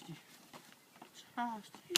tørstig. Tørstig.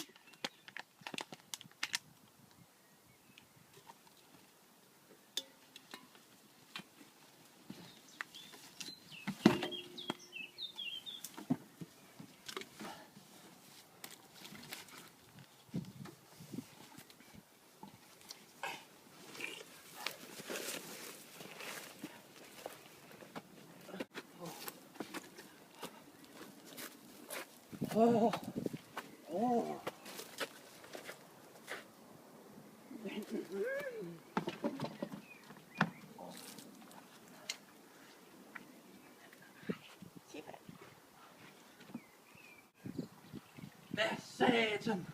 Hvad satan?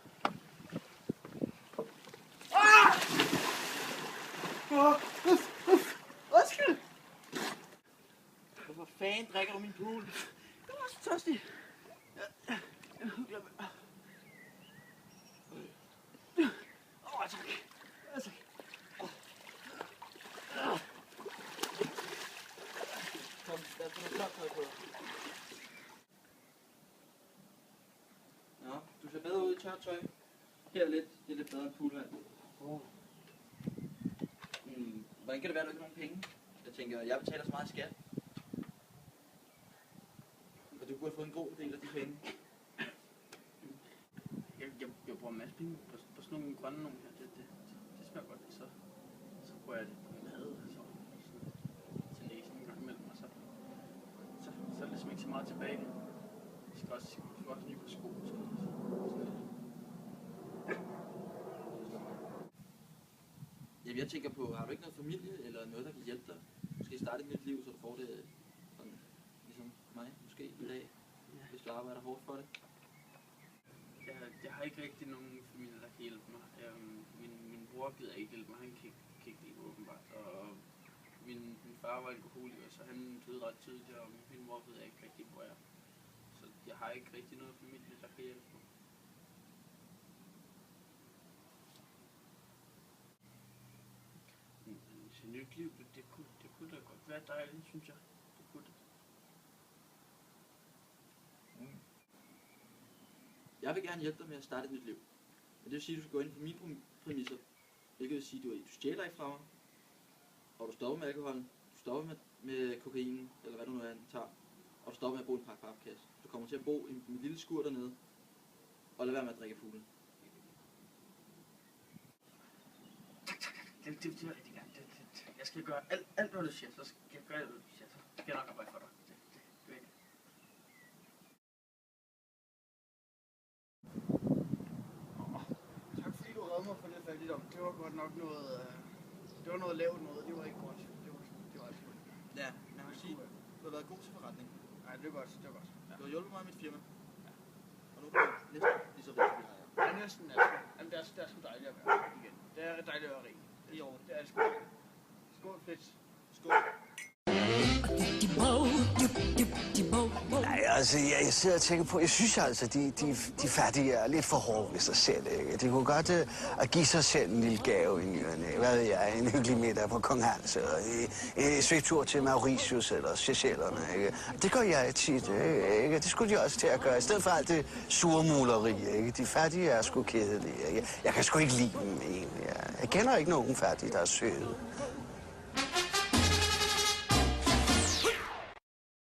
Undskyld! Hvorfor fanden drikker du min pool? Jeg er så tørstig. Tak. Tak. Kom, lad os få noget tørtøj på. Nå, du ser bedre ud i tørtøj. Her er lidt, det er lidt bedre end poolvand. Hvordan kan det være, at du ikke har nogen penge? Jeg tænker, jeg betaler så meget i skat. Og du burde få en god del af de penge. Jeg bruger en masse penge på sådan nogle grønne nogle her. Det smager godt. Så bruger jeg det på mad og så til næsen en gang imellem. Og så er der ligesom ikke så meget tilbage. Jeg skal også nye på sko. Jamen jeg tænker på, har du ikke noget familie eller noget, der kan hjælpe dig? Måske starte et nyt liv, så du får det sådan, ligesom mig måske i dag, hvis du arbejder hårdt for det. Jeg har ikke rigtig nogen familie, der kan hjælpe mig. Min bror gider ikke hjælpe mig, han kan ikke lide åbenbart. Og min far var alkoholiker, så han døde ret tidligt, og min mor ved jeg ikke rigtig, hvor jeg er. Så jeg har ikke rigtig noget familie, der kan hjælpe mig. Et nyt liv, det kunne da godt være dejligt, synes jeg. Det kunne det. Jeg vil gerne hjælpe dig med at starte et nyt liv. Men det vil sige, at du skal gå ind på mine præmisser. Hvilket vil sige, at du stjæler ikke fra mig. Og du stopper med alkoholen. Du stopper med kokainen, eller hvad du nu tager. Og du stopper med at bo i en pakke papkasse. Du kommer til at bo i en lille skur dernede. Og lad være med at drikke poolen. Det vil jeg rigtig gerne. Jeg skal gøre alt hvad du siger, så skal jeg gøre alt hvad du siger. Så skal jeg nok arbejde for dig. Det er tak fordi du redde mig for lidt fattigdom. Det var godt nok noget, det var noget lavt noget. Det var ikke godt. Det var altså godt. Ja, jeg vil sige, du har været god til forretning. Nej, det er godt. Ja. Du har hjulpet mig i mit firma. Ja. Og nu er du næsten lige så vigtigt, vi har. Ja, næsten. Jamen, det er sgu dejligt at være igen. Det er dejligt at være rig. Det er sgu dejligt. Skål, Fritz. Skål. Nej, altså, jeg sidder og tænker på, jeg synes altså, de fattige er lidt for hårde ved sig selv, ikke? De kunne godt give sig selv en lille gave i nyerne. Hvad ved jeg, en hyggelig middag på Kong Hans, eller en svigtur til Mauritius eller Seychellerne, ikke? Det gør jeg tit, ikke? Det skulle de også til at gøre, i stedet for alt det surmuleri, ikke? De fattige er sgu kedelige, ikke? Jeg kan sgu ikke lide dem, egentlig. Jeg kender ikke nogen fattige, der er søde.